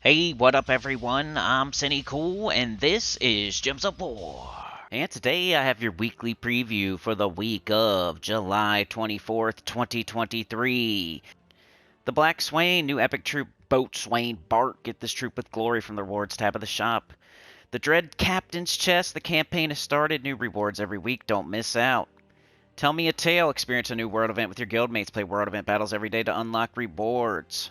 Hey, what up everyone? I'm Sinnycool and this is Gems of War. And today I have your weekly preview for the week of July 24th, 2023. The Black Swain, new epic troop Boatswain Bart. Get this troop with glory from the rewards tab of the shop. The Dread Captain's Chest, the campaign has started. New rewards every week, don't miss out. Tell Me a Tale, experience a new world event with your guildmates. Play world event battles every day to unlock rewards.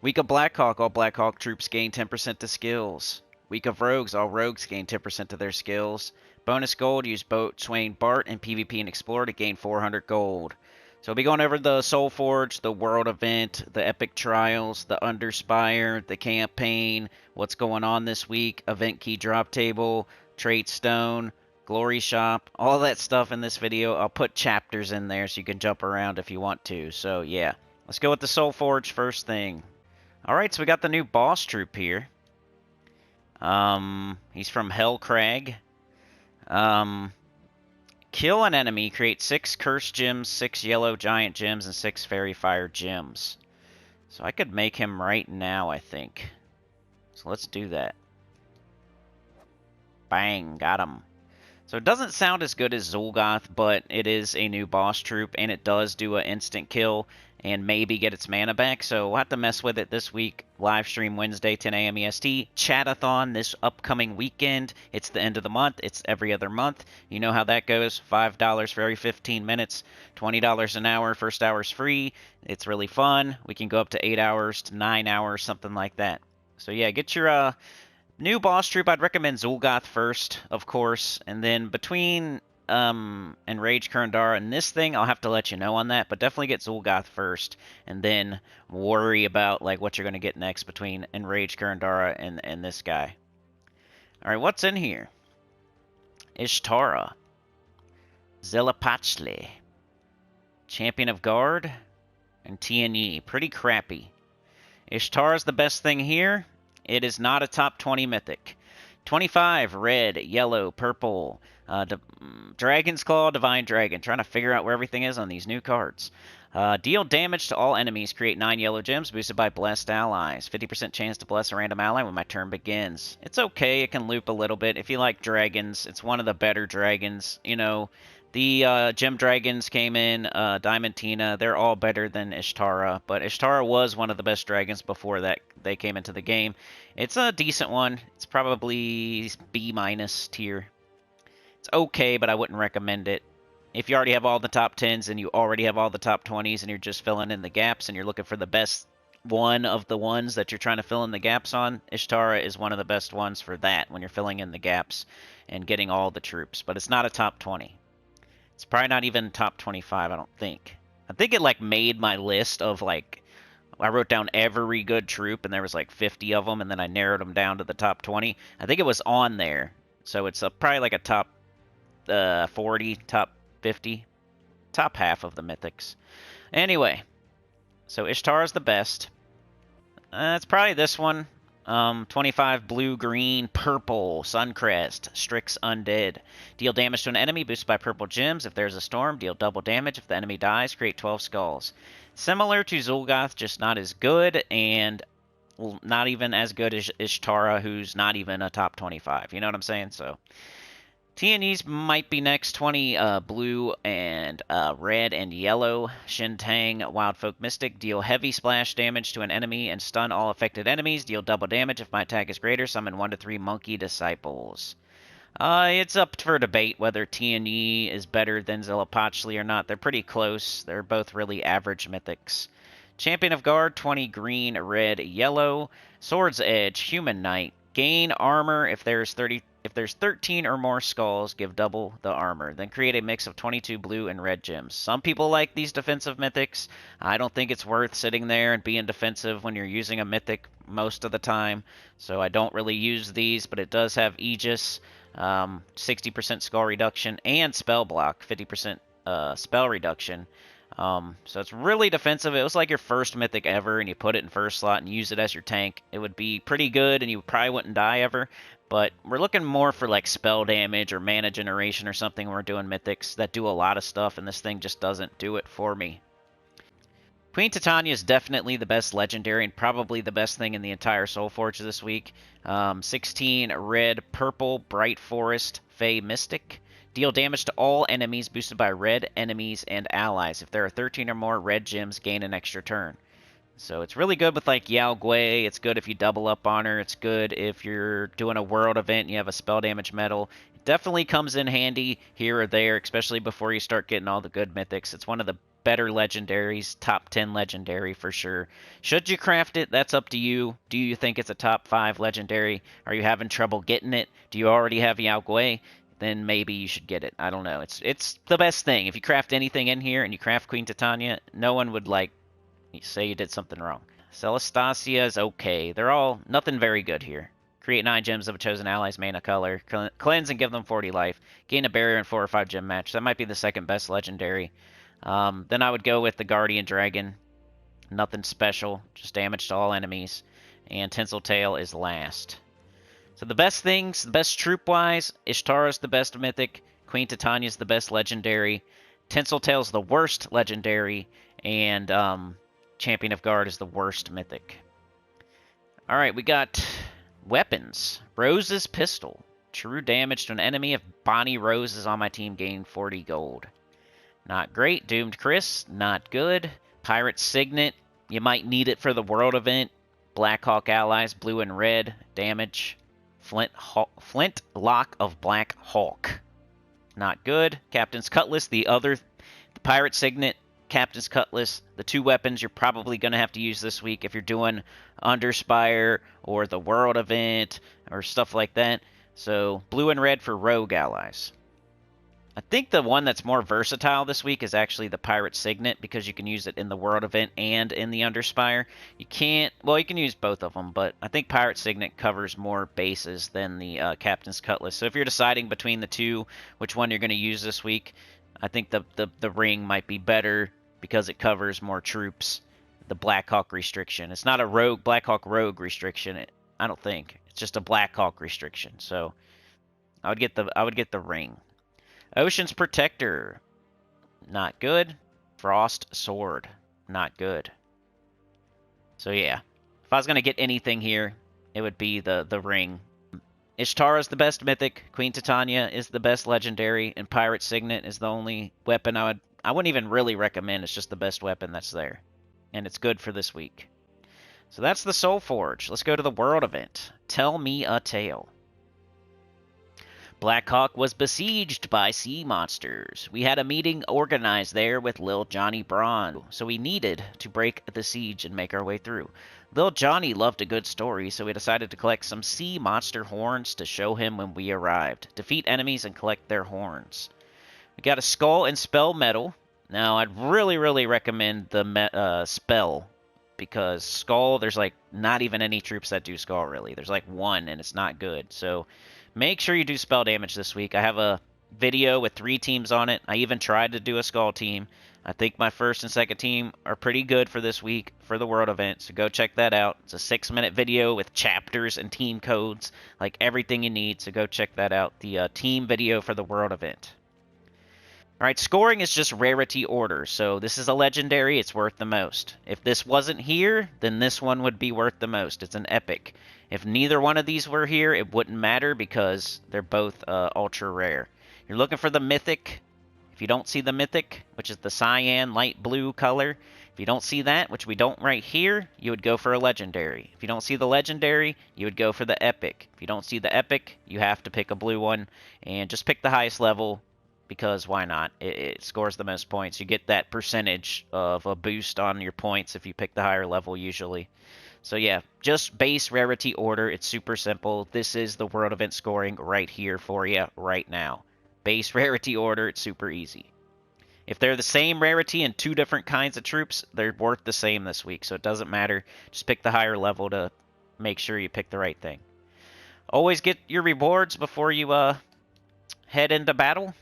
Week of Blackhawk, all Blackhawk troops gain 10% to skills. Week of Rogues, all Rogues gain 10% to their skills. Bonus gold, use Boatswain Bart and PvP and Explorer to gain 400 gold. So we'll be going over the SOULFORGE, the World Event, the Epic Trials, the Underspire, the campaign, what's going on this week, Event Key Drop Table, Traitstone, Glory Shop, all that stuff in this video. I'll put chapters in there so you can jump around if you want to. So yeah, let's go with the SOULFORGE first thing. Alright, so we got the new boss troop here. He's from Hellcrag. Kill an enemy, create 6 curse gems, 6 yellow giant gems, and 6 fairy fire gems. So I could make him right now, I think. So let's do that. Bang, got him. So it doesn't sound as good as Zuul'Goth, but it is a new boss troop, and it does do an instant kill and maybe get its mana back. So we'll have to mess with it this week. Live stream Wednesday, 10 a.m. EST. Chatathon this upcoming weekend. It's the end of the month. It's every other month. You know how that goes. $5 for every 15 minutes. $20 an hour. First hour's free. It's really fun. We can go up to 8 hours to 9 hours, something like that. So yeah, get your new boss troop. I'd recommend Zuul'Goth first, of course, and then between Enraged Kurandara and this thing, I'll have to let you know on that, but definitely get Zuul'Goth first, and then worry about like what you're going to get next between Enraged Kurandara and this guy. Alright, what's in here? Ishtara, Zelapachli, Champion of Guard, and Tianyi. Pretty crappy. Ishtara's the best thing here. It is not a top 20 mythic. 25, red, yellow, purple. Dragon's Claw, Divine Dragon. Trying to figure out where everything is on these new cards. Deal damage to all enemies. Create 9 yellow gems boosted by blessed allies. 50% chance to bless a random ally when my turn begins. It's okay. It can loop a little bit. If you like dragons, it's one of the better dragons. You know, the Gem Dragons came in, Diamantina. They're all better than Ishtara, but Ishtara was one of the best dragons before that they came into the game. It's a decent one. It's probably B- tier. It's okay, but I wouldn't recommend it. If you already have all the top 10s and you already have all the top 20s and you're just filling in the gaps and you're looking for the best one of the ones that you're trying to fill in the gaps on, Ishtara is one of the best ones for that when you're filling in the gaps and getting all the troops. But it's not a top 20. It's probably not even top 25, I don't think. I think it, like, made my list of, like, I wrote down every good troop, and there was, like, 50 of them, and then I narrowed them down to the top 20. I think it was on there, so it's probably, like, a top 40, top 50, top half of the mythics. Anyway, so Ishtara's the best. It's probably this one. 25 blue, green, purple, Suncrest, Strix Undead. Deal damage to an enemy, boosted by purple gems. If there's a storm, deal double damage. If the enemy dies, create 12 skulls. Similar to Zuul'Goth, just not as good, and not even as good as Ishtara, who's not even a top 25. You know what I'm saying? So Tianyi's might be next. 20 blue and red and yellow. Shintang, Wildfolk Mystic. Deal heavy splash damage to an enemy and stun all affected enemies. Deal double damage if my attack is greater. Summon 1 to 3 Monkey Disciples. It's up for debate whether Tianyi is better than Zelapachli or not. They're pretty close. They're both really average mythics. Champion of Guard, 20 green, red, yellow. Sword's Edge, Human Knight. Gain armor if there's 13 or more skulls, give double the armor. Then create a mix of 22 blue and red gems. Some people like these defensive mythics. I don't think it's worth sitting there and being defensive when you're using a mythic most of the time. So I don't really use these, but it does have Aegis, 60% skull reduction, and spell block, 50% spell reduction. So it's really defensive. It was like your first mythic ever, and you put it in first slot and use it as your tank. It would be pretty good, and you probably wouldn't die ever. But we're looking more for like spell damage or mana generation or something when we're doing mythics that do a lot of stuff, and this thing just doesn't do it for me. Queen Titania is definitely the best legendary and probably the best thing in the entire SOULFORGE this week. 16 red, purple, bright forest, fey mystic. Deal damage to all enemies boosted by red enemies and allies. If there are 13 or more red gems, gain an extra turn. So it's really good with like Yao Gui. It's good if you double up on her. It's good if you're doing a world event and you have a spell damage medal. It definitely comes in handy here or there, especially before you start getting all the good mythics. It's one of the better legendaries, top 10 legendary for sure. Should you craft it? That's up to you. Do you think it's a top 5 legendary? Are you having trouble getting it? Do you already have Yao Gui? Then maybe you should get it. I don't know. It's the best thing. If you craft anything in here and you craft Queen Titania, no one would like say you did something wrong. Celestacia is okay. They're all nothing very good here. Create 9 gems of a chosen ally's mana color. Cleanse and give them 40 life. Gain a barrier in 4 or 5 gem match. That might be the second best legendary. Then I would go with the Guardian Dragon. Nothing special. Just damage to all enemies. And Tinseltail is last. So the best things, the best troop-wise, Ishtara's the best mythic. Queen Titania's the best legendary. Tinseltail's the worst legendary. And Champion of Guard is the worst mythic. Alright, we got weapons. Rose's Pistol. True damage to an enemy. If Bonnie Rose is on my team, gain 40 gold. Not great. Doomed Chris. Not good. Pirate Signet. You might need it for the world event. Blackhawk allies. Blue and red. Damage. Flint Lock of Black Hawk. Not good. Captain's Cutlass. The Pirate Signet. Captain's Cutlass, the 2 weapons you're probably going to have to use this week if you're doing Underspire or the World Event or stuff like that. So, blue and red for rogue allies. I think the one that's more versatile this week is actually the Pirate Signet because you can use it in the World Event and in the Underspire. You can't, well, you can use both of them, but I think Pirate Signet covers more bases than the Captain's Cutlass. So if you're deciding between the two, which one you're going to use this week, I think the ring might be better because it covers more troops. The Blackhawk restriction. It's not a Blackhawk rogue restriction. I don't think. It's just a Blackhawk restriction. So I would get the ring. Ocean's Protector. Not good. Frost Sword. Not good. So yeah. If I was going to get anything here, it would be the ring. Ishtara's the best mythic, Queen Titania is the best legendary, and Pirate Signet is the only weapon I wouldn't even really recommend. It's just the best weapon that's there. And it's good for this week. So that's the SOULFORGE. Let's go to the World Event. Tell me a tale. Blackhawk was besieged by sea monsters. We had a meeting organized there with Lil Johnny Braun, so we needed to break the siege and make our way through. Lil Johnny loved a good story, so we decided to collect some sea monster horns to show him when we arrived. Defeat enemies and collect their horns. We got a skull and spell medal. Now, I'd really recommend the spell, because skull, there's like not even any troops that do skull really. There's like 1 and it's not good. So make sure you do spell damage this week. I have a video with 3 teams on it. I even tried to do a skull team. I think my first and second team are pretty good for this week for the World Event, so go check that out. It's a 6-minute video with chapters and team codes, like everything you need, so go check that out. The team video for the World Event. Alright, scoring is just rarity order, so this is a legendary, it's worth the most. If this wasn't here, then this one would be worth the most. It's an epic. If neither one of these were here, it wouldn't matter because they're both ultra rare. You're looking for the mythic. If you don't see the mythic, which is the cyan light blue color, if you don't see that, which we don't right here, you would go for a legendary. If you don't see the legendary, you would go for the epic. If you don't see the epic, you have to pick a blue one, and just pick the highest level, because why not? It scores the most points. You get that percentage of a boost on your points if you pick the higher level usually. So yeah, just base rarity order. It's super simple. This is the World Event scoring right here for you right now. Base rarity order, it's super easy. If they're the same rarity and 2 different kinds of troops, they're worth the same this week, so it doesn't matter. Just pick the higher level to make sure you pick the right thing. Always get your rewards before you head into battle.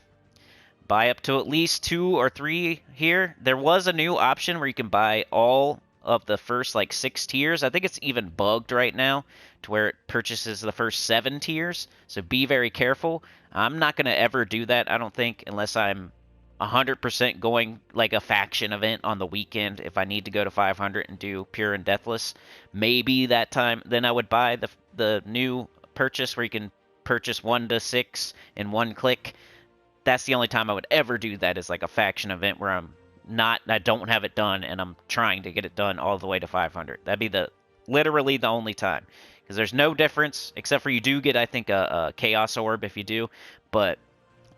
Buy up to at least 2 or 3 here. There was a new option where you can buy all of the first like 6 tiers. I think it's even bugged right now to where it purchases the first 7 tiers. So be very careful. I'm not going to ever do that, I don't think, unless I'm 100% going like a faction event on the weekend if I need to go to 500 and do pure and deathless. Maybe that time, then I would buy the new purchase where you can purchase 1 to 6 in one click. That's the only time I would ever do that, is like a faction event where I don't have it done and I'm trying to get it done all the way to 500. That'd be literally the only time, because there's no difference except for you do get, I think, a chaos orb if you do, but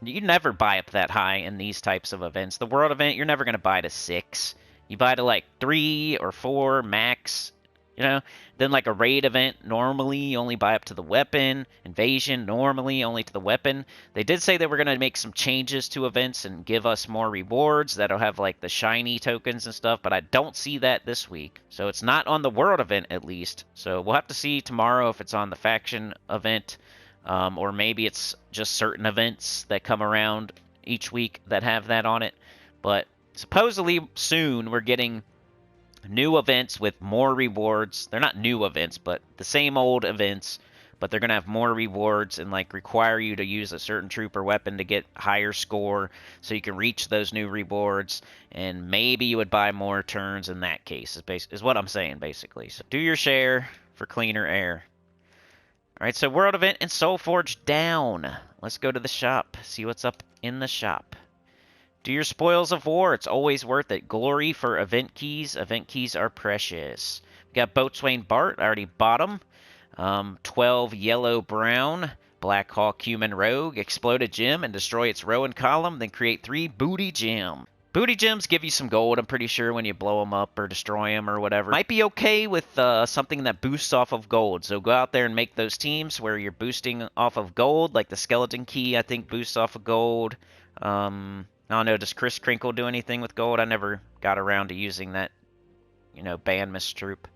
you never buy up that high in these types of events. The world event, you're never going to buy to 6. You buy to like 3 or 4 max, you know. Then like a raid event, normally you only buy up to the weapon. Invasion, normally only to the weapon. They did say that we're going to make some changes to events and give us more rewards that'll have like the shiny tokens and stuff, but I don't see that this week. So it's not on the world event at least. So we'll have to see tomorrow if it's on the faction event. Or maybe it's just certain events that come around each week that have that on it. But supposedly soon we're getting new events with more rewards. They're not new events, but the same old events, but they're going to have more rewards and like require you to use a certain troop or weapon to get higher score so you can reach those new rewards. And maybe you would buy more turns in that case, is what I'm saying basically. So do your share for cleaner air. Alright, so world event and SOULFORGE down. Let's go to the shop, see what's up in the shop. Do your spoils of war, it's always worth it. Glory for event keys. Event keys are precious. We got Boatswain Bart, I already bought him. 12 yellow brown. Black Hawk human rogue. Exploded gem and destroy its row and column, then create 3 booty gem. Booty gems give you some gold, I'm pretty sure, when you blow them up or destroy them or whatever. Might be okay with something that boosts off of gold. So go out there and make those teams where you're boosting off of gold. Like the skeleton key, I think, boosts off of gold. I don't know, does Chris Crinkle do anything with gold? I never got around to using that, ban Mist Troop.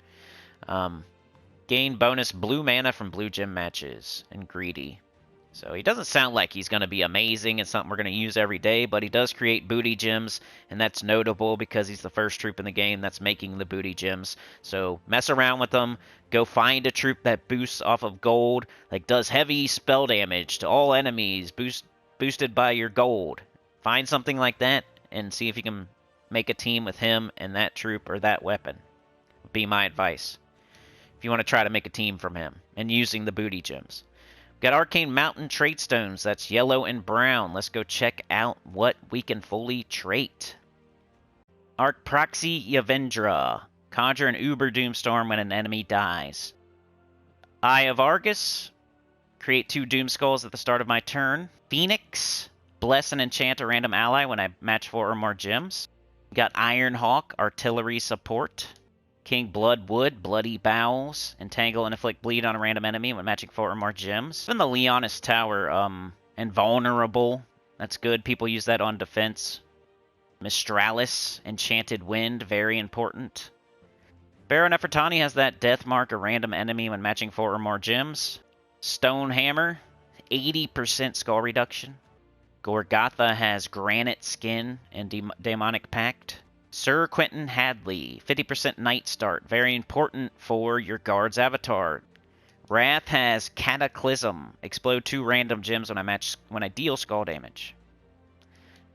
Gain bonus blue mana from blue gem matches and greedy. So he doesn't sound like he's going to be amazing. It's something we're going to use every day, but he does create booty gems, and that's notable because he's the first troop in the game that's making the booty gems. So mess around with them. Go find a troop that boosts off of gold, like does heavy spell damage to all enemies, boosted by your gold. Find something like that and see if you can make a team with him and that troop or that weapon. Would be my advice if you want to try to make a team from him and using the booty gems. Got Arcane Mountain traitstones. That's yellow and brown. Let's go check out what we can fully trait. Arc Proxy Yavendra. Conjure an Uber Doomstorm when an enemy dies. Eye of Argus. Create 2 Doom Skulls at the start of my turn. Phoenix. Bless and enchant a random ally when I match 4 or more gems. Got Iron Hawk. Artillery support. King Bloodwood, Bloody Bowels, Entangle and Inflict Bleed on a random enemy when matching 4 or more gems. Even the Leonis Tower, Invulnerable, that's good. People use that on defense. Mistralis, Enchanted Wind, very important. Baron Nefertani has that Death Mark a random enemy when matching 4 or more gems. Stone Hammer, 80% skull reduction. Gorgotha has Granite Skin and Demonic Pact. Sir Quentin Hadley, 50% Night Start, very important for your guard's avatar. Wrath has Cataclysm, explode 2 random gems when I deal skull damage.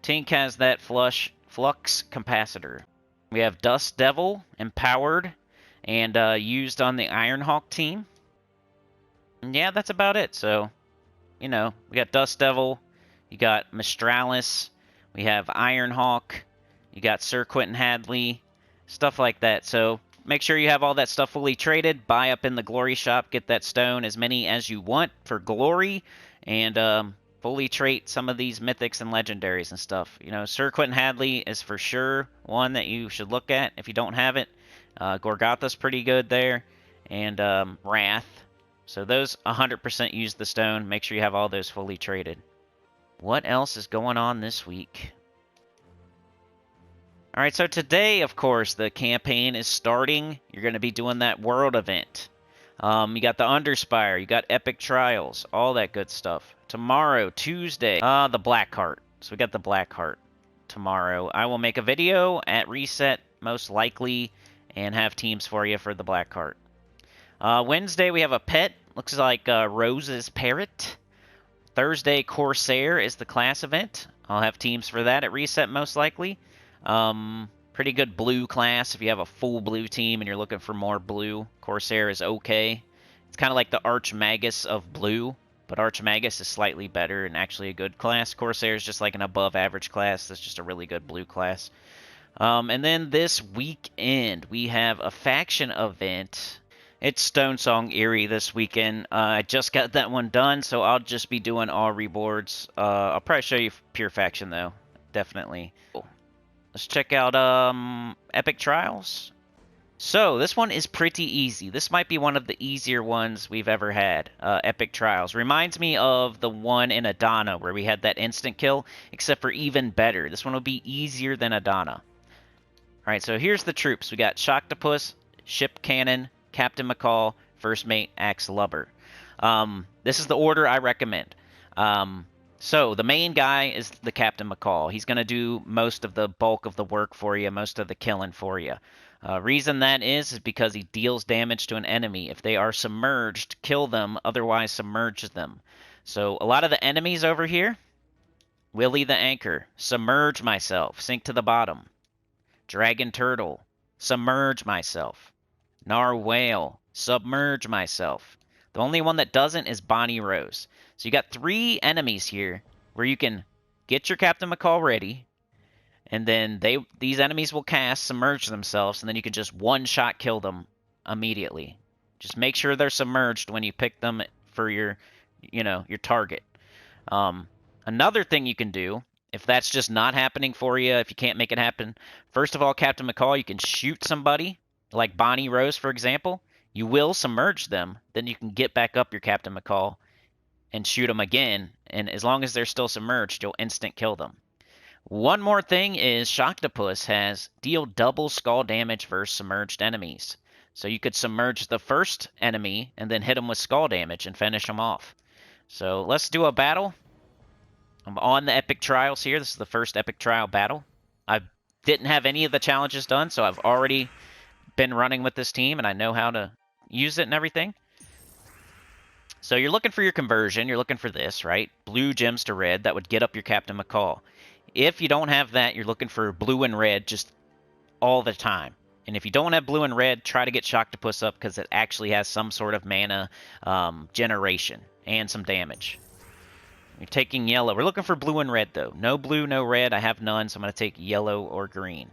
Tink has that Flux Capacitor. We have Dust Devil, empowered, and used on the Ironhawk team. And yeah, that's about it. So, we got Dust Devil, you got Mistralis, we have Ironhawk. You got Sir Quentin Hadley, stuff like that. So make sure you have all that stuff fully traded. Buy up in the Glory Shop. Get that stone, as many as you want for Glory. And fully trait some of these mythics and legendaries and stuff. Sir Quentin Hadley is for sure one that you should look at if you don't have it. Gorgotha's pretty good there. And Wrath. So those 100% use the stone. Make sure you have all those fully traded. What else is going on this week? Alright, so today, of course, the campaign is starting. You're going to be doing that world event. You got the Underspire, you got Epic Trials, all that good stuff. Tomorrow, Tuesday, the Black Heart. So we got the Black Heart tomorrow. I will make a video at Reset, most likely, and have teams for you for the Black Heart. Wednesday, we have a pet. Looks like Rose's Parrot. Thursday, Corsair is the class event. I'll have teams for that at reset, most likely. Pretty good blue class if you have a full blue team and you're looking for more blue. Corsair is okay. It's kind of like the Archmagus of blue, but Archmagus is slightly better and actually a good class. Corsair is just like an above average class. That's just a really good blue class. And then this weekend, we have a faction event. It's Stone Song Eerie this weekend. I just got that one done, so I'll just be doing all reboards. I'll probably show you pure faction, though. Definitely. Cool. Let's check out Epic Trials. So, this one is pretty easy. This might be one of the easier ones we've ever had. Epic Trials. Reminds me of the one in Adana, where we had that instant kill, except for even better. This one will be easier than Adana. Alright, so here's the troops. We got Shocktopus, Ship Cannon, Captain McCall, First Mate, Axe Lubber. This is the order I recommend. So the main guy is the Captain McCall. He's going to do most of the bulk of the work for you, most of the killing for you. Reason that is because he deals damage to an enemy. If they are submerged, kill them, otherwise submerge them. So a lot of the enemies over here, Willie the Anchor, submerge myself, sink to the bottom. Dragon Turtle, submerge myself. Narwhale, submerge myself. The only one that doesn't is Bonnie Rose. So you got 3 enemies here where you can get your Captain McCall ready, and then these enemies will cast, submerge themselves, and then you can just one-shot kill them immediately. Just make sure they're submerged when you pick them for your target. Another thing you can do, if that's just not happening for you, if you can't make it happen, first of all, Captain McCall, you can shoot somebody, like Bonnie Rose, for example. You will submerge them, then you can get back up your Captain McCall and shoot them again, and as long as they're still submerged, you'll instant kill them. One more thing is Shocktopus has deal double skull damage versus submerged enemies. So you could submerge the first enemy and then hit them with skull damage and finish them off. So let's do a battle. I'm on the Epic Trials here. This is the first Epic Trial battle. I didn't have any of the challenges done, so I've already been running with this team, and I know how to use it and everything. So you're looking for your conversion. You're looking for this, right? Blue gems to red. That would get up your Captain McCall. If you don't have that, you're looking for blue and red just all the time. And if you don't have blue and red, try to get Shocktopus up because it actually has some sort of mana generation and some damage. You're taking yellow. We're looking for blue and red, though. No blue, no red. I have none, so I'm going to take yellow or green.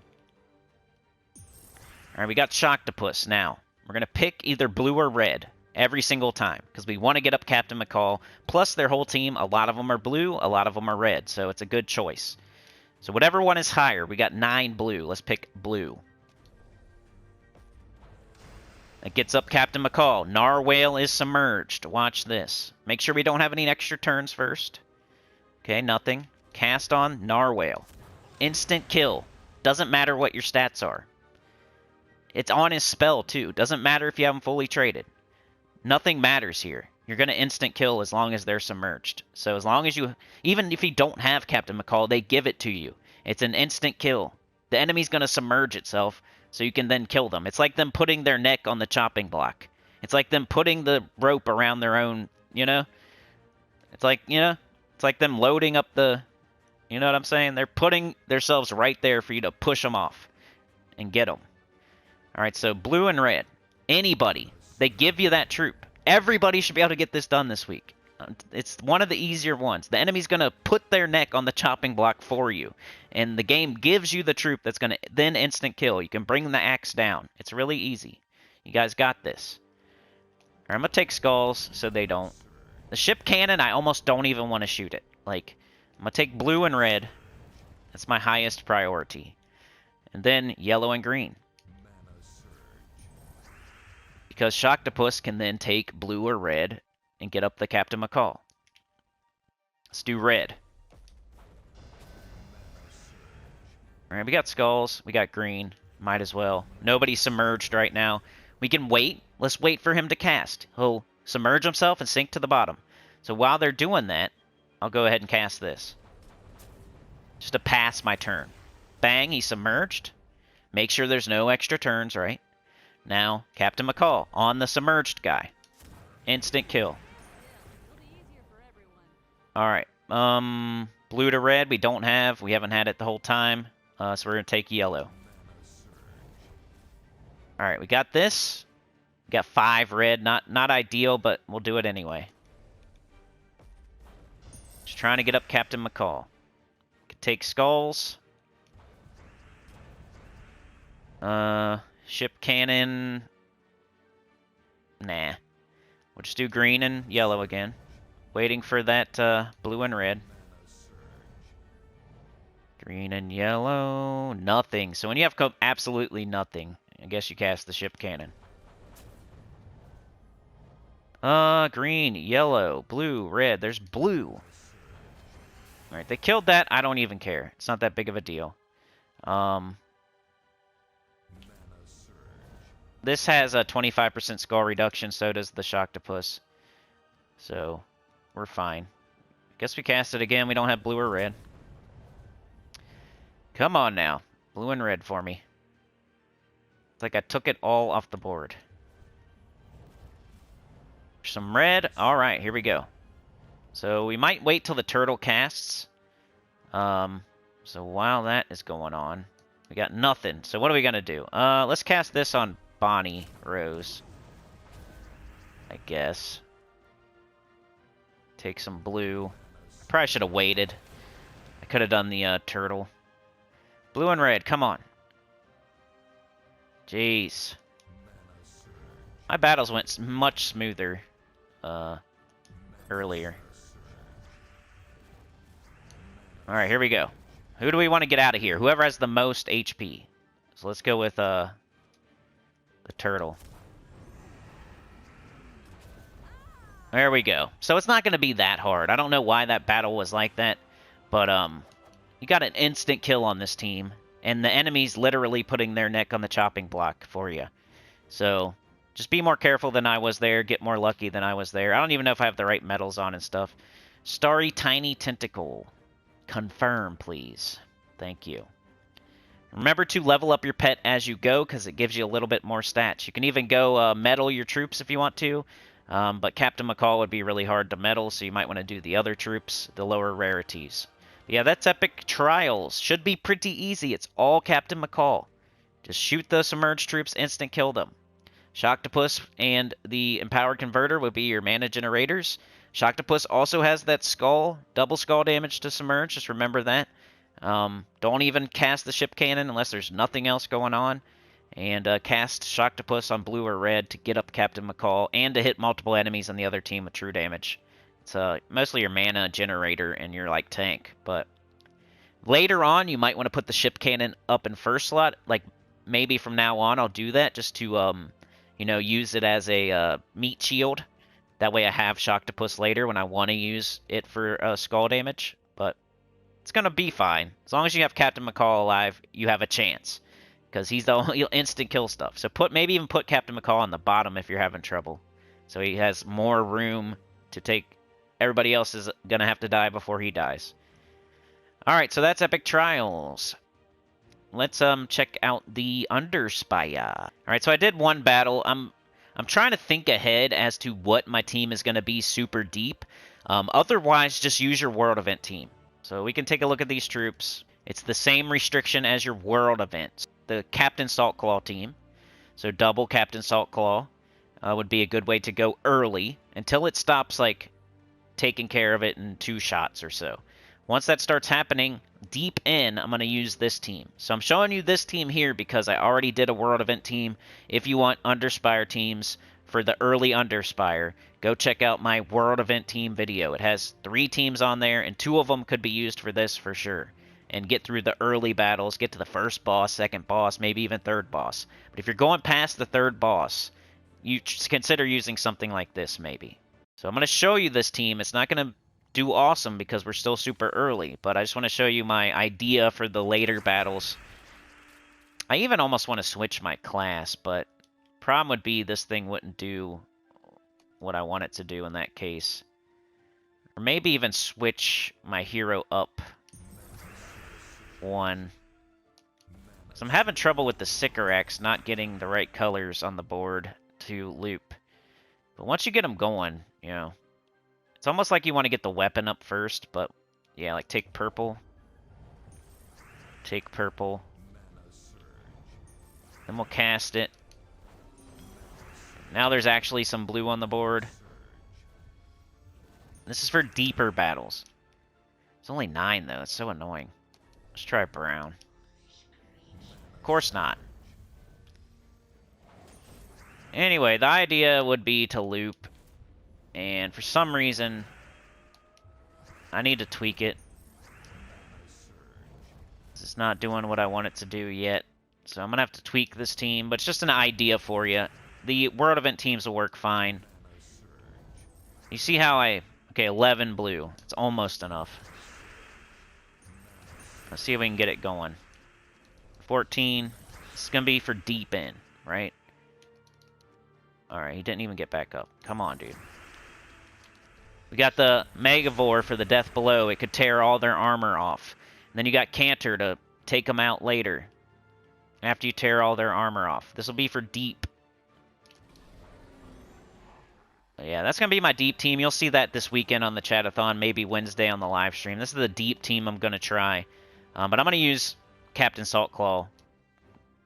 All right, we got Shocktopus now. We're going to pick either blue or red every single time because we want to get up Captain McCall. Plus, their whole team, a lot of them are blue, a lot of them are red, so it's a good choice. So whatever one is higher, we got 9 blue. Let's pick blue. That gets up Captain McCall. Narwhale is submerged. Watch this. Make sure we don't have any extra turns first. Okay, nothing. Cast on Narwhale. Instant kill. Doesn't matter what your stats are. It's on his spell, too. Doesn't matter if you have him fully traded. Nothing matters here. You're going to instant kill as long as they're submerged. So as long as you... Even if you don't have Captain McCall, they give it to you. It's an instant kill. The enemy's going to submerge itself, so you can then kill them. It's like them putting their neck on the chopping block. It's like them putting the rope around their own, It's like, it's like them loading up the... You know what I'm saying? They're putting themselves right there for you to push them off and get them. All right, so blue and red. Anybody. They give you that troop. Everybody should be able to get this done this week. It's one of the easier ones. The enemy's going to put their neck on the chopping block for you. And the game gives you the troop that's going to then instant kill. You can bring the axe down. It's really easy. You guys got this. All right, I'm going to take skulls so they don't. The ship cannon, I almost don't even want to shoot it. Like, I'm going to take blue and red. That's my highest priority. And then yellow and green. Because Shocktopus can then take blue or red and get up the Captain McCall. Let's do red. Alright, we got skulls. We got green. Might as well. Nobody's submerged right now. We can wait. Let's wait for him to cast. He'll submerge himself and sink to the bottom. So while they're doing that, I'll go ahead and cast this. Just to pass my turn. Bang, he's submerged. Make sure there's no extra turns, right? Now, Captain McCall on the submerged guy. Instant kill. Alright, Blue to red we don't have. We haven't had it the whole time. So we're going to take yellow. Alright, we got this. We got 5 red. Not ideal, but we'll do it anyway. Just trying to get up Captain McCall. Could take skulls. Ship cannon. Nah. We'll just do green and yellow again. Waiting for that blue and red. Green and yellow. Nothing. So when you have absolutely nothing, I guess you cast the ship cannon. Green, yellow, blue, red. There's blue. Alright, they killed that. I don't even care. It's not that big of a deal. This has a 25% skull reduction, so does the Shocktopus. So, we're fine. Guess we cast it again. We don't have blue or red. Come on now. Blue and red for me. It's like I took it all off the board. Some red. Alright, here we go. So we might wait till the turtle casts. So while that is going on, we got nothing. So what are we going to do? Let's cast this on Bonnie Rose. I guess. Take some blue. Probably should have waited. I could have done the turtle. Blue and red, come on. Jeez. My battles went much smoother earlier. Alright, here we go. Who do we want to get out of here? Whoever has the most HP. So let's go with the turtle. There we go. So it's not going to be that hard. I don't know why that battle was like that, but you got an instant kill on this team, and the enemy's literally putting their neck on the chopping block for you. So just be more careful than I was there, get more lucky than I was there. I don't even know if I have the right metals on and stuff. Starry Tiny Tentacle. Confirm, please. Thank you. Remember to level up your pet as you go, because it gives you a little bit more stats. You can even go medal your troops if you want to, but Captain McCall would be really hard to medal, so you might want to do the other troops, the lower rarities. But yeah, that's Epic Trials. Should be pretty easy. It's all Captain McCall. Just shoot the submerged troops, instant kill them. Shocktopus and the Empowered Converter would be your mana generators. Shocktopus also has that skull, double skull damage to submerge, just remember that. Don't even cast the ship cannon unless there's nothing else going on. And cast Shocktopus on blue or red to get up Captain McCall and to hit multiple enemies on the other team with true damage. It's mostly your mana generator and your like tank. But later on, you might want to put the ship cannon up in first slot. Like maybe from now on, I'll do that just to you know, use it as a meat shield. That way I have Shocktopus later when I want to use it for skull damage. But it's going to be fine. As long as you have Captain McCall alive, you have a chance. Because he's the only instant kill stuff. So maybe even put Captain McCall on the bottom if you're having trouble. So he has more room to take... Everybody else is going to have to die before he dies. Alright, so that's Epic Trials. Let's check out the underspire. Alright, so I did one battle. I'm trying to think ahead as to what my team is going to be super deep. Otherwise, just use your world event team. So we can take a look at these troops. It's the same restriction as your world events. The Captain Saltclaw team. So double Captain Saltclaw would be a good way to go early until it stops like taking care of it in 2 shots or so. Once that starts happening, deep in, I'm going to use this team. So I'm showing you this team here because I already did a world event team. If you want underspire teams for the early underspire, go check out my world event team video. It has 3 teams on there, and 2 of them could be used for this for sure. And get through the early battles, get to the first boss, second boss, maybe even third boss. But if you're going past the third boss, you consider using something like this maybe. So I'm going to show you this team. It's not going to do awesome because we're still super early, but I just want to show you my idea for the later battles. I even almost want to switch my class, but problem would be this thing wouldn't do what I want it to do in that case. Or maybe even switch my hero up 1. So I'm having trouble with the Sycorax not getting the right colors on the board to loop. But once you get them going, you know, it's almost like you want to get the weapon up first, but Yeah, like take purple. Take purple. Then we'll cast it. Now there's actually some blue on the board. This is for deeper battles. It's only 9, though. It's so annoying. Let's try brown. Of course not. Anyway, the idea would be to loop. And for some reason, I need to tweak it. It's not doing what I want it to do yet. So I'm going to have to tweak this team. But it's just an idea for you. The World Event teams will work fine. You see how I... Okay, 11 blue. It's almost enough. Let's see if we can get it going. 14. This is going to be for deep in, right? Alright, he didn't even get back up. Come on, dude. We got the Megavore for the Death Below. It could tear all their armor off. And then you got Cantor to take them out later. After you tear all their armor off. This will be for deep. But yeah, that's going to be my deep team. You'll see that this weekend on the Chatathon, maybe Wednesday on the live stream. This is the deep team I'm going to try. But I'm going to use Captain Saltclaw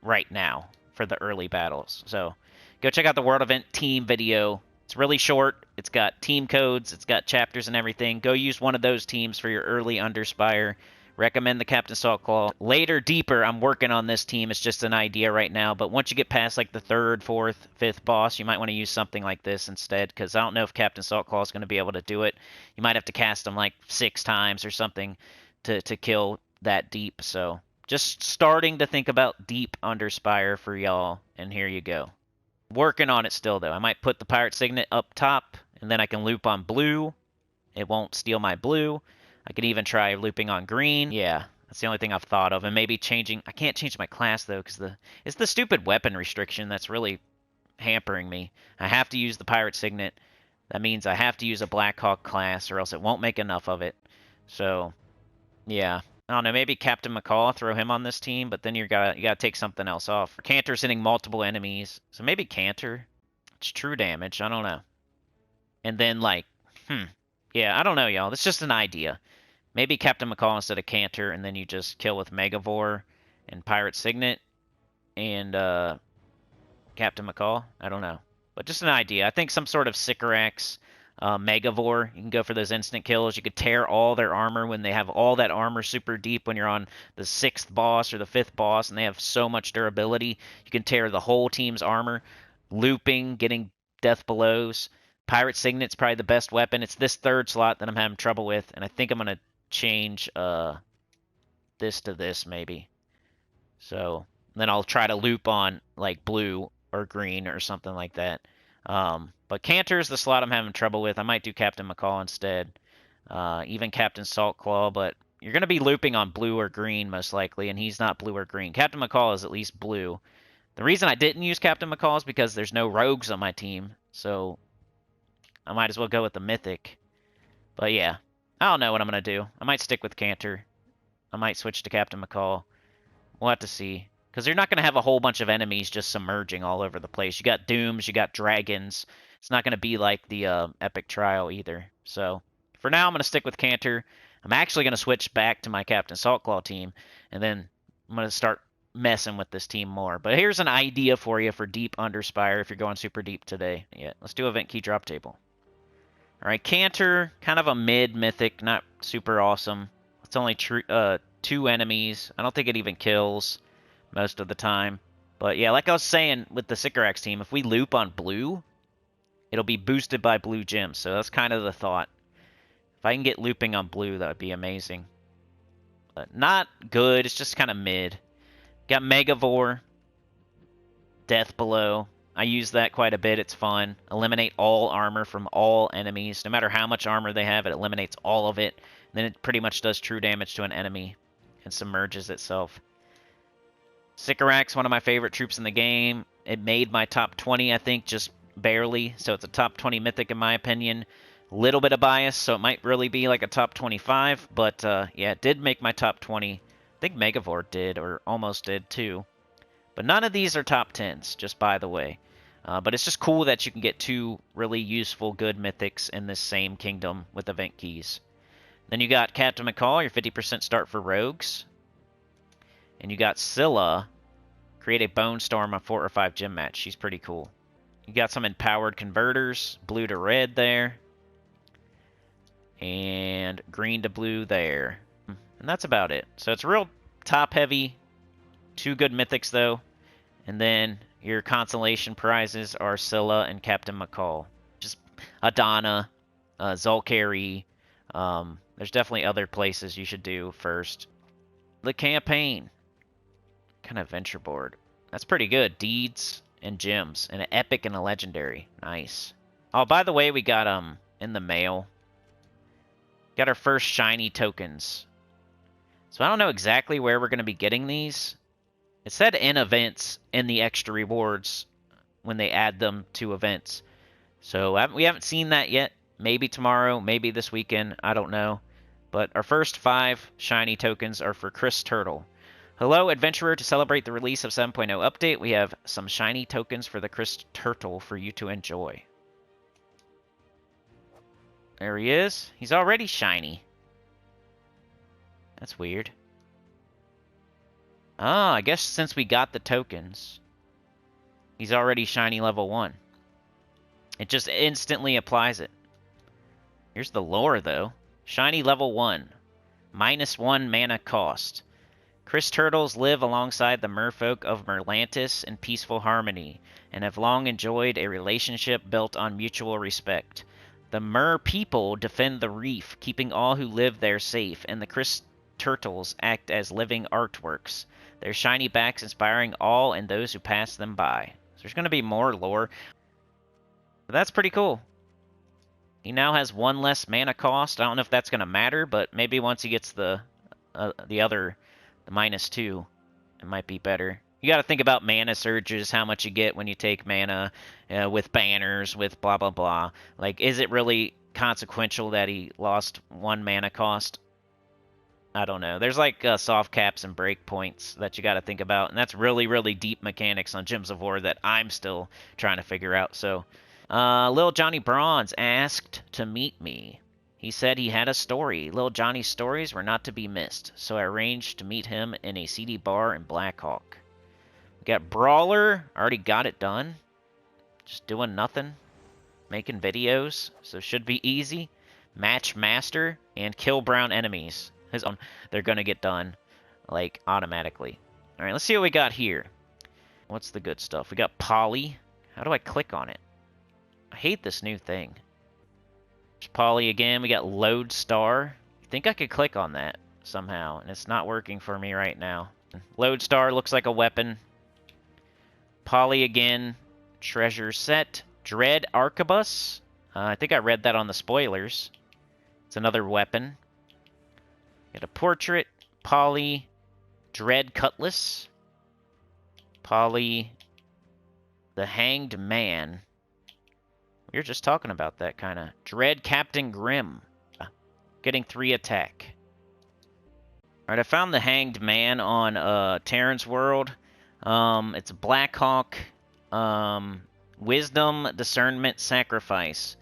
right now for the early battles. So go check out the World Event team video. It's really short. It's got team codes. It's got chapters and everything. Go use one of those teams for your early underspire. Recommend the Captain Saltclaw. Later, deeper, I'm working on this team. It's just an idea right now. But once you get past like the 3rd, 4th, 5th boss, you might want to use something like this instead. Because I don't know if Captain Saltclaw is going to be able to do it. You might have to cast him like 6 times or something to kill that deep. So just starting to think about deep underspire for y'all. And here you go. Working on it still, though. I might put the Pirate Signet up top. And then I can loop on blue. It won't steal my blue. I could even try looping on green. Yeah, that's the only thing I've thought of. And maybe changing... I can't change my class, though, because it's the stupid weapon restriction that's really hampering me. I have to use the Pirate Signet. That means I have to use a Blackhawk class, or else it won't make enough of it. So, yeah. I don't know, maybe Captain McCall, throw him on this team, but then you gotta take something else off. Cantor's hitting multiple enemies, so maybe Cantor. It's true damage, I don't know. And then, like, yeah, I don't know, y'all. It's just an idea. Maybe Captain McCall instead of Cantor, and then you just kill with Megavore and Pirate Signet and Captain McCall. I don't know. But just an idea. I think some sort of Sycorax, Megavore. You can go for those instant kills. You could tear all their armor when they have all that armor super deep when you're on the 6th boss or the 5th boss, and they have so much durability. You can tear the whole team's armor. Looping, getting death belows. Pirate Signet's probably the best weapon. It's this 3rd slot that I'm having trouble with, and I think I'm going to change this to this, maybe. So then I'll try to loop on, like, blue or green or something like that. But Cantor's the slot I'm having trouble with. I might do Captain McCall instead. Even Captain Saltclaw, but you're going to be looping on blue or green, most likely, and he's not blue or green. Captain McCall is at least blue. The reason I didn't use Captain McCall is because there's no rogues on my team, so I might as well go with the Mythic. But yeah, I don't know what I'm going to do. I might stick with Cantor. I might switch to Captain McCall. We'll have to see. Because you're not going to have a whole bunch of enemies just submerging all over the place. You got Dooms, you got Dragons. It's not going to be like the Epic Trial either. So for now, I'm going to stick with Cantor. I'm actually going to switch back to my Captain Saltclaw team. And then I'm going to start messing with this team more. But here's an idea for you for deep underspire if you're going super deep today. Yeah, let's do event key drop table. All right, Cantor, kind of a mid-mythic, not super awesome. It's only 2 enemies. I don't think it even kills most of the time. But yeah, like I was saying with the Sycorax team, if we loop on blue, it'll be boosted by blue gems. So that's kind of the thought. If I can get looping on blue, that would be amazing. But not good. It's just kind of mid. Got Megavore. Death Below. I use that quite a bit. It's fun. Eliminate all armor from all enemies. No matter how much armor they have, it eliminates all of it. And then it pretty much does true damage to an enemy and submerges itself. Sycorax, one of my favorite troops in the game. It made my top 20, I think, just barely. So it's a top 20 mythic in my opinion. A little bit of bias, so it might really be like a top 25. But yeah, it did make my top 20. I think Megavore did, or almost did too. But none of these are top 10s, just by the way. But it's just cool that you can get 2 really useful, good mythics in this same kingdom with event keys. Then you got Captain McCall, your 50% start for rogues. And you got Scylla, create a Bone Storm on 4 or 5 gym match. She's pretty cool. You got some empowered converters, blue to red there. And green to blue there. And that's about it. So it's real top heavy. 2 good mythics though. And then your consolation prizes are Scylla and Captain McCall. Just Adana, Zul'Kari. There's definitely other places you should do first. The campaign. Kind of adventure board. That's pretty good. Deeds and gems. And an epic and a legendary. Nice. Oh, by the way, we got in the mail. Got our first shiny tokens. So I don't know exactly where we're going to be getting these. It said in events in the extra rewards when they add them to events. So we haven't seen that yet. Maybe tomorrow, maybe this weekend, I don't know. But our first 5 shiny tokens are for Chris Turtle. Hello, adventurer. To celebrate the release of 7.0 update, we have some shiny tokens for the Chris Turtle for you to enjoy. There he is. He's already shiny. That's weird. Ah, I guess since we got the tokens, he's already shiny level 1. It just instantly applies it. Here's the lore, though. Shiny level 1. -1 mana cost. Chris Turtles live alongside the merfolk of Merlantis in peaceful harmony, and have long enjoyed a relationship built on mutual respect. The Mer people defend the reef, keeping all who live there safe, and the Chris Turtles act as living artworks, their shiny backs inspiring all and those who pass them by. So there's going to be more lore. But that's pretty cool. He now has 1 less mana cost. I don't know if that's going to matter, but maybe once he gets the -2, it might be better. You got to think about mana surges, how much you get when you take mana, with banners, with blah, blah, blah. Like, is it really consequential that he lost 1 mana cost? I don't know. There's like soft caps and break points that you got to think about, and that's really, really deep mechanics on Gems of War that I'm still trying to figure out. So, Lil Johnny Bronze asked to meet me. He said he had a story. Lil Johnny's stories were not to be missed, so I arranged to meet him in a seedy bar in Blackhawk. We got Brawler. Already got it done. Just doing nothing. Making videos, so should be easy. Match Master and kill brown enemies. They're going to get done, like, automatically. Alright, let's see what we got here. What's the good stuff? We got Poly. How do I click on it? I hate this new thing. There's Poly again. We got Lodestar. I think I could click on that somehow, and it's not working for me right now. Lodestar looks like a weapon. Poly again. Treasure set. Dread Arquebus. I think I read that on the spoilers. It's another weapon. Get a portrait, Poly, Dread Cutlass, Poly, the Hanged Man. We were just talking about that kind of. Dread Captain Grimm, getting 3 attack. Alright, I found the Hanged Man on Terran's World. It's Blackhawk, Wisdom, Discernment, Sacrifice.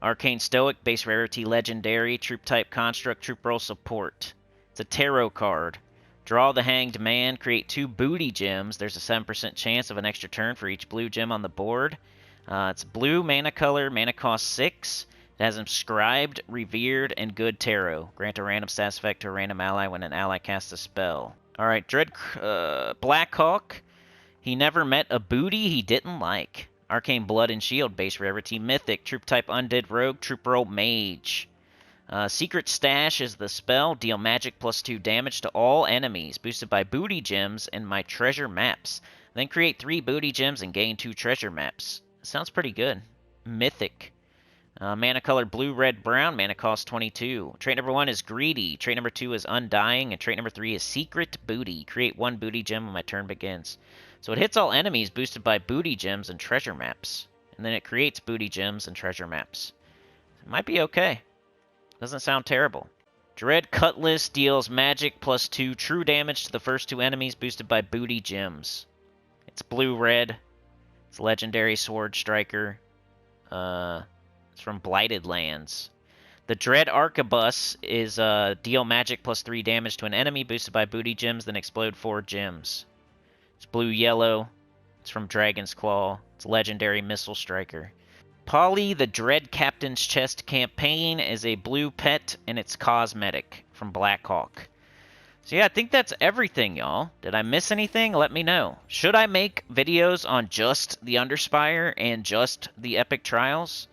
Arcane Stoic, base rarity, legendary, troop type construct, troop roll support. It's a tarot card. Draw the Hanged Man, create 2 booty gems. There's a 7% chance of an extra turn for each blue gem on the board. It's blue, mana color, mana cost 6. It has inscribed, revered, and good tarot. Grant a random status effect to a random ally when an ally casts a spell. Alright, Blackhawk. He never met a booty he didn't like. Arcane Blood and Shield, base rarity, mythic, troop type undead rogue, troop roll mage. Secret Stash is the spell, deal magic +2 damage to all enemies, boosted by booty gems and my treasure maps. Then create 3 booty gems and gain 2 treasure maps. Sounds pretty good. Mythic. Mana color blue, red, brown, mana cost 22. Trait number 1 is Greedy, trait number 2 is Undying, and trait number 3 is Secret Booty. Create 1 booty gem when my turn begins. So it hits all enemies boosted by booty gems and treasure maps. And then it creates booty gems and treasure maps. It might be okay. Doesn't sound terrible. Dread Cutlass deals magic +2 true damage to the first 2 enemies boosted by booty gems. It's blue-red. It's legendary sword striker. It's from Blighted Lands. The Dread Arquebus is deal magic plus 3 damage to an enemy, boosted by booty gems, then explode 4 gems. It's blue-yellow. It's from Dragon's Claw. It's legendary missile striker. Polly, the Dread Captain's Chest campaign, is a blue pet, and it's cosmetic from Blackhawk. So yeah, I think that's everything, y'all. Did I miss anything? Let me know. Should I make videos on just the Underspire and just the Epic Trials?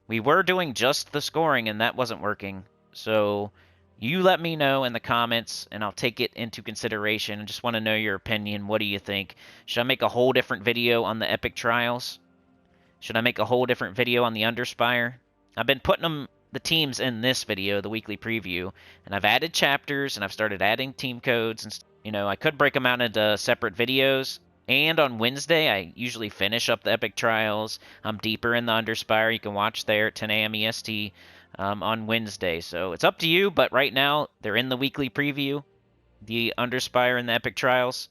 We were doing just the scoring, and that wasn't working. So you let me know in the comments, and I'll take it into consideration. I just want to know your opinion. What do you think? Should I make a whole different video on the Epic Trials? Should I make a whole different video on the Underspire? I've been putting the teams in this video, the weekly preview, and I've added chapters, and I've started adding team codes. And I could break them out into separate videos. And on Wednesday, I usually finish up the Epic Trials. I'm deeper in the Underspire. You can watch there at 10 a.m. EST on Wednesday. So it's up to you, but right now, they're in the weekly preview, the Underspire and the Epic Trials.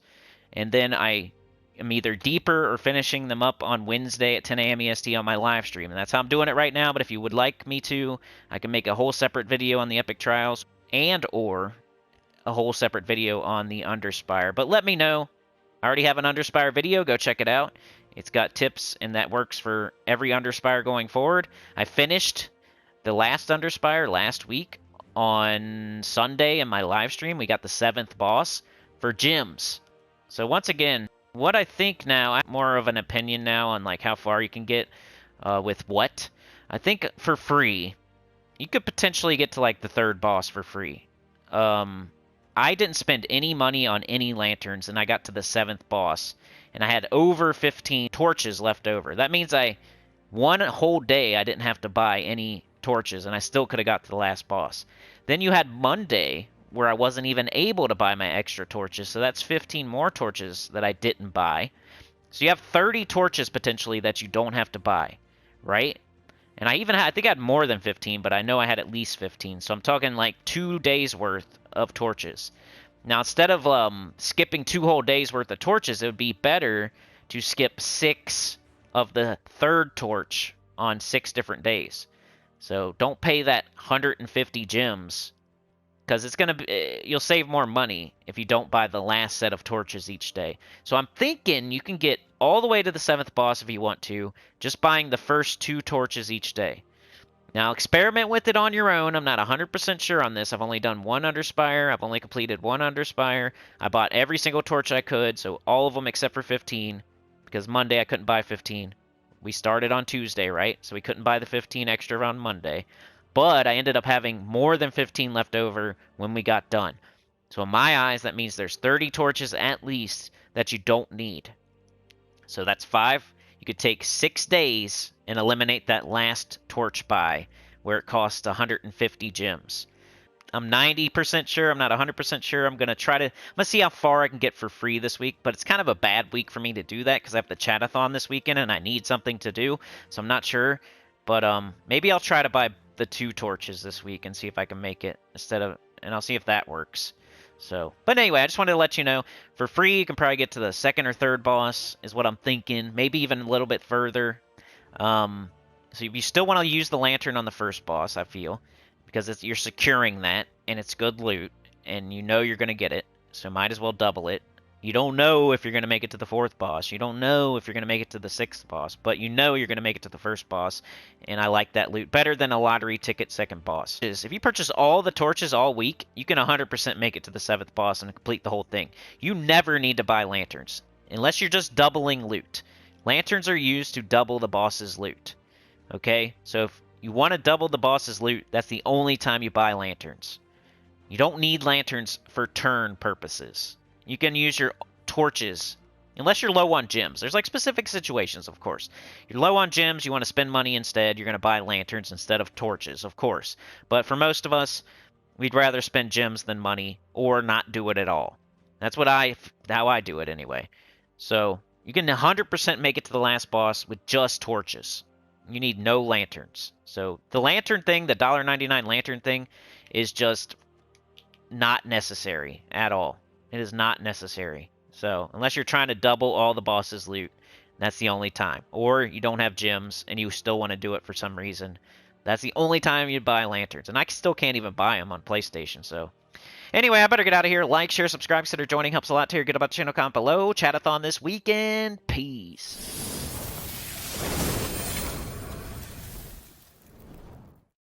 And then I am either deeper or finishing them up on Wednesday at 10 a.m. EST on my live stream. And that's how I'm doing it right now, but if you would like me to, I can make a whole separate video on the Epic Trials and or a whole separate video on the Underspire. But let me know. I already have an Underspire video. Go check it out. It's got tips, and that works for every Underspire going forward. I finished the last Underspire last week on Sunday in my live stream. We got the 7th boss for gems. So once again, what I think now, I have more of an opinion now on like how far you can get with what. I think for free, you could potentially get to like the 3rd boss for free. I didn't spend any money on any lanterns, and I got to the 7th boss, and I had over 15 torches left over. That means one whole day I didn't have to buy any torches, and I still could have got to the last boss. Then you had Monday, where I wasn't even able to buy my extra torches, so that's 15 more torches that I didn't buy. So you have 30 torches potentially that you don't have to buy, right? And I think I had more than 15, but I know I had at least 15. So I'm talking like 2 days worth of torches. Now, instead of skipping 2 whole days worth of torches, it would be better to skip 6 of the 3rd torch on 6 different days. So don't pay that 150 gems, because you'll save more money if you don't buy the last set of torches each day. So I'm thinking you can get all the way to the 7th boss if you want to, just buying the first 2 torches each day. Now, experiment with it on your own. I'm not 100% sure on this. I've only done 1 Underspire. I've only completed 1 Underspire. I bought every single torch I could, so all of them except for 15, because Monday I couldn't buy 15. We started on Tuesday, right? So we couldn't buy the 15 extra on Monday. But I ended up having more than 15 left over when we got done. So in my eyes, that means there's 30 torches at least that you don't need. So that's 5. You could take 6 days and eliminate that last torch buy, where it costs 150 gems. I'm 90% sure. I'm not 100% sure. I'm going to see how far I can get for free this week, but it's kind of a bad week for me to do that because I have the chatathon this weekend and I need something to do, so I'm not sure. But maybe I'll try to buy the 2 torches this week and see if I can make it and I'll see if that works. So, but anyway, I just wanted to let you know, for free, you can probably get to the 2nd or 3rd boss, is what I'm thinking. Maybe even a little bit further. So if you still want to use the lantern on the 1st boss, I feel, because you're securing that, and it's good loot, and you know you're going to get it, so might as well double it. You don't know if you're going to make it to the 4th boss. You don't know if you're going to make it to the 6th boss, but you know you're going to make it to the 1st boss, and I like that loot better than a lottery ticket 2nd boss. If you purchase all the torches all week, you can 100% make it to the 7th boss and complete the whole thing. You never need to buy lanterns, unless you're just doubling loot. Lanterns are used to double the boss's loot, okay? So if you want to double the boss's loot, that's the only time you buy lanterns. You don't need lanterns for turn purposes. You can use your torches, unless you're low on gems. There's like specific situations, of course. You're low on gems, you want to spend money instead, you're going to buy lanterns instead of torches, of course. But for most of us, we'd rather spend gems than money, or not do it at all. That's how I do it anyway. So, you can 100% make it to the last boss with just torches. You need no lanterns. So, the lantern thing, the $1.99 lantern thing, is just not necessary at all. It is not necessary. So, unless you're trying to double all the boss's loot, that's the only time. Or you don't have gems and you still want to do it for some reason, That's the only time you'd buy lanterns. And I still can't even buy them on PlayStation, so... Anyway, I better get out of here. Like, share, subscribe, consider joining. Helps a lot to hear. Get about the channel, comment below. Chatathon this weekend. Peace.